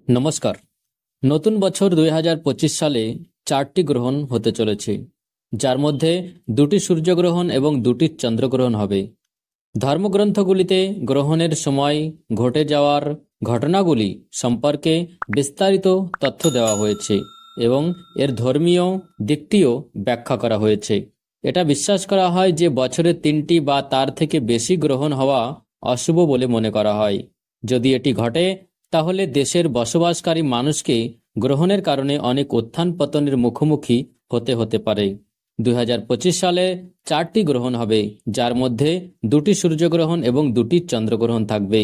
নমস্কার। নতুন বছর 2025 সালে 4টি গ্রহণ হতে চলেছে, যার মধ্যে 2টি সূর্যগ্রহণ এবং 2টি চন্দ্রগ্রহণ হবে। ধর্মগ্রন্থগুলিতে গ্রহণের সময় ঘটে যাওয়ার ঘটনাগুলি সম্পর্কে বিস্তারিত তথ্য দেওয়া হয়েছে এবং এর ধর্মীয় দিকটিও ব্যাখ্যা করা হয়েছে। এটা বিশ্বাস করা হয় যে বছরে 3টি বা তার থেকে বেশি গ্রহণ হওয়া অশুভ বলে মনে করা হয়। যদি এটি ঘটে, তাহলে দেশের বসবাসকারী মানুষকে গ্রহণের কারণে অনেক উত্থান পতনের মুখোমুখি হতে পারে। 2025 সালে 4টি গ্রহণ হবে, যার মধ্যে 2টি সূর্যগ্রহণ এবং 2টি চন্দ্রগ্রহণ থাকবে।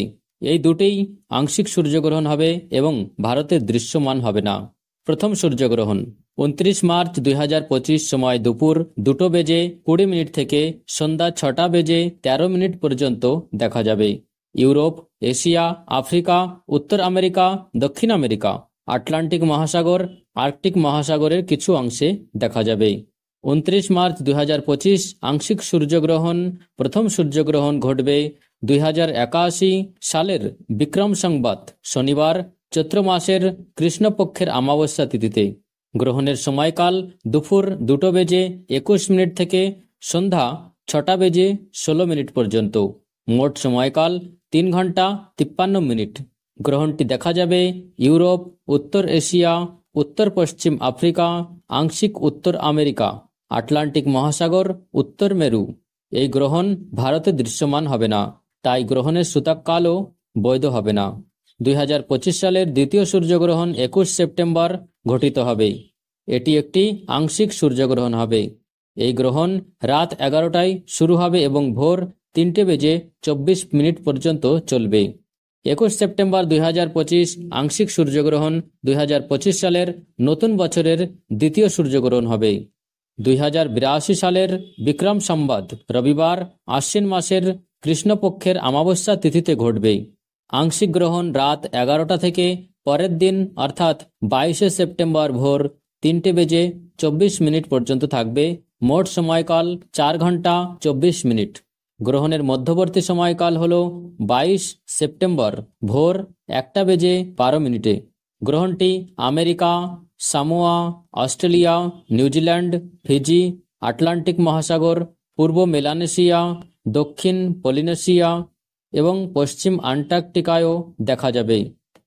এই দুটিই আংশিক সূর্যগ্রহণ হবে এবং ভারতে দৃশ্যমান হবে না। প্রথম সূর্যগ্রহণ 29 মার্চ 2025 সময় দুপুর 2:20 থেকে সন্ধ্যা 6:13 পর্যন্ত দেখা যাবে। ইউরোপ, এশিয়া, আফ্রিকা, উত্তর আমেরিকা, দক্ষিণ আমেরিকা, আটলান্টিক মহাসাগর, আর্কটিক মহাসাগরের কিছু অংশে দেখা যাবে। 29 মার্চ 2025 আংশিক সূর্যগ্রহণ। প্রথম সূর্যগ্রহণ ঘটবে 2081 সালের বিক্রম সংবৎ শনিবার চৈত্র মাসের কৃষ্ণপক্ষের অমাবস্যা তিথিতে। গ্রহণের সময়কাল দুপুর 2:21 থেকে সন্ধ্যা 6:16 পর্যন্ত। মোট সময়কাল 3 ঘন্টা 53 মিনিট। গ্রহণটি দেখা যাবে ইউরোপ, উত্তর এশিয়া, উত্তর পশ্চিম আফ্রিকা, আংশিক উত্তর আমেরিকা, আটলান্টিক মহাসাগর, উত্তর মেরু। এই গ্রহণ ভারতে দৃশ্যমান হবে না, তাই গ্রহণের সূতককালও বৈধ হবে না। 2025 সালের দ্বিতীয় সূর্যগ্রহণ 21 সেপ্টেম্বর ঘটিত হবে। এটি একটি আংশিক সূর্যগ্রহণ হবে। এই গ্রহণ রাত 11টায় শুরু হবে এবং ভোর 3:24 পর্যন্ত চলবে। 21 সেপ্টেম্বর 2025 আংশিক সূর্যগ্রহণ 2025 সালের নতুন বছরের দ্বিতীয় সূর্যগ্রহণ হবে। 2082 সালের বিক্রম সংবৎ রবিবার আশ্বিন মাসের কৃষ্ণপক্ষের অমাবস্যা তিথিতে ঘটবে। আংশিক গ্রহণ রাত 11টা থেকে পরের দিন অর্থাৎ 22 সেপ্টেম্বর ভোর 3:24 পর্যন্ত থাকবে। মোট সময়কাল 4 ঘন্টা 24 মিনিট। গ্রহণের মধ্যবর্তী সময়কাল হল 22 সেপ্টেম্বর ভোর 1:12। গ্রহণটি America, Samoa, Australia, New Zealand, Fiji, Atlantic মহাসাগর, পূর্ব মেলানেশিয়া, দক্ষিণ পলিনেশিয়া এবং পশ্চিম আন্টার্কটিকায়ও দেখা যাবে।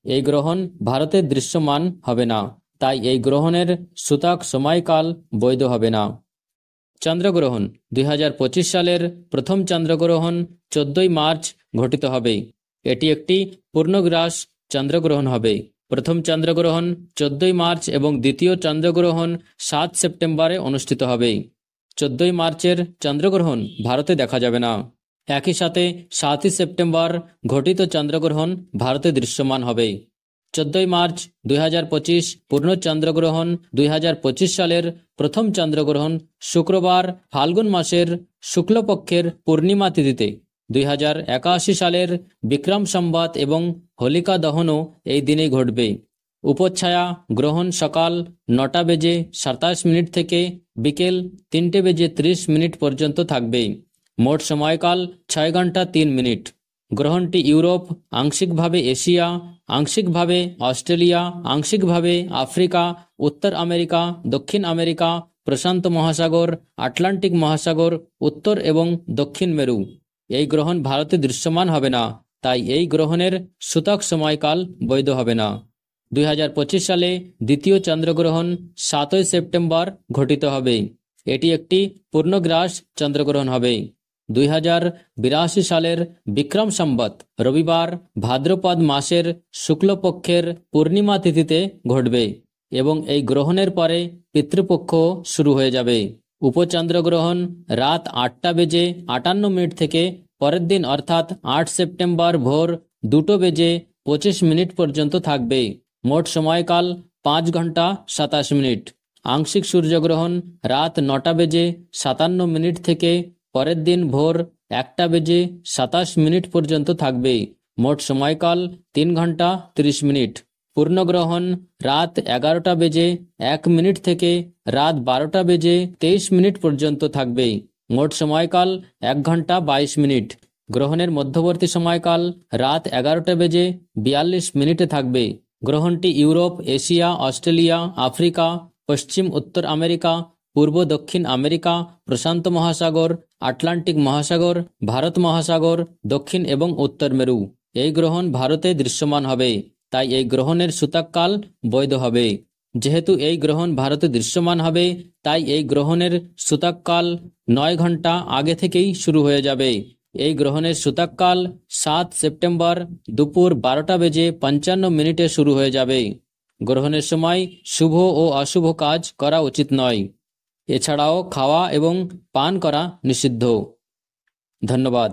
এই গ্রহণ ভারতে দৃশ্যমান হবে না, তাই এই গ্রহণের সূতক সময়কাল বৈধ হবে না। চন্দ্রগ্রহণ 2025 সালের প্রথম চন্দ্রগ্রহণ 14 মার্চ ঘটিত হবে। এটি একটি পূর্ণগ্রাস চন্দ্রগ্রহণ হবে। প্রথম চন্দ্রগ্রহণ 14 মার্চ এবং দ্বিতীয় চন্দ্রগ্রহণ 7 সেপ্টেম্বরে অনুষ্ঠিত হবে। 14 মার্চের চন্দ্রগ্রহণ ভারতে দেখা যাবে না। একই সাথে 7 সেপ্টেম্বর ঘটিত চন্দ্রগ্রহণ ভারতে দৃশ্যমান হবে। 14 মার্চ 2025 পূর্ণ চন্দ্রগ্রহণ। 2025 সালের প্রথম চন্দ্রগ্রহণ শুক্রবার ফাল্গুন মাসের শুক্লপক্ষের পূর্ণিমা তিথিতে। 2081 সালের বিক্রম সংবৎ এবং হোলিকা দহনও এই দিনেই ঘটবে। উপচ্ছায়া গ্রহণ সকাল 9:27 থেকে বিকেল 3:30 পর্যন্ত থাকবে। মোট সময়কাল 6 ঘন্টা 3 মিনিট। গ্রহণটি ইউরোপ, আংশিকভাবে এশিয়া, আংশিকভাবে অস্ট্রেলিয়া, আংশিকভাবে আফ্রিকা, উত্তর আমেরিকা, দক্ষিণ আমেরিকা, প্রশান্ত মহাসাগর, আটলান্টিক মহাসাগর, উত্তর এবং দক্ষিণ মেরু। এই গ্রহণ ভারতে দৃশ্যমান হবে না, তাই এই গ্রহণের সূতক সময়কাল বৈধ হবে না। 2025 সালে দ্বিতীয় চন্দ্রগ্রহণ 7 সেপ্টেম্বর ঘটিত হবে। এটি একটি পূর্ণগ্রাস চন্দ্রগ্রহণ হবে। 2082 সালের বিক্রম সংবৎ রবিবার ভাদ্রপদ মাসের শুক্লপক্ষের পূর্ণিমা তিথিতে ঘটবে এবং এই গ্রহণের পরে পিতৃপক্ষ শুরু হয়ে যাবে। উপচন্দ্রগ্রহণ রাত 8:58 থেকে পরের দিন অর্থাৎ 8 সেপ্টেম্বর ভোর 2:25 পর্যন্ত থাকবে। মোট সময়কাল 5 ঘন্টা 27 মিনিট। আংশিক সূর্যগ্রহণ রাত 9:57 থেকে পরের দিন ভোর 1:27 পর্যন্ত থাকবে। মোট সময়কাল 3 ঘন্টা 30 মিনিট। পূর্ণগ্রহণ রাত 11:01 থেকে রাত 12:23 পর্যন্ত থাকবে। মোট সময়কাল 1 ঘন্টা 22 মিনিট। গ্রহণের মধ্যবর্তী সময়কাল রাত 11:42 থাকবে। গ্রহণটি ইউরোপ, এশিয়া, অস্ট্রেলিয়া, আফ্রিকা, পশ্চিম উত্তর আমেরিকা, পূর্ব দক্ষিণ আমেরিকা, প্রশান্ত মহাসাগর, আটলান্টিক মহাসাগর, ভারত মহাসাগর, দক্ষিণ এবং উত্তর মেরু। এই গ্রহণ ভারতে দৃশ্যমান হবে, তাই এই গ্রহণের সূতককাল বৈধ হবে। যেহেতু এই গ্রহণ ভারতে দৃশ্যমান হবে, তাই এই গ্রহণের সূতককাল 9 ঘন্টা আগে থেকেই শুরু হয়ে যাবে। এই গ্রহণের সূতককাল 7 সেপ্টেম্বর দুপুর 12:55 শুরু হয়ে যাবে। গ্রহণের সময় শুভ ও অশুভ কাজ করা উচিত নয়। এছাড়াও খাওয়া এবং পান করা নিষিদ্ধ। ধন্যবাদ।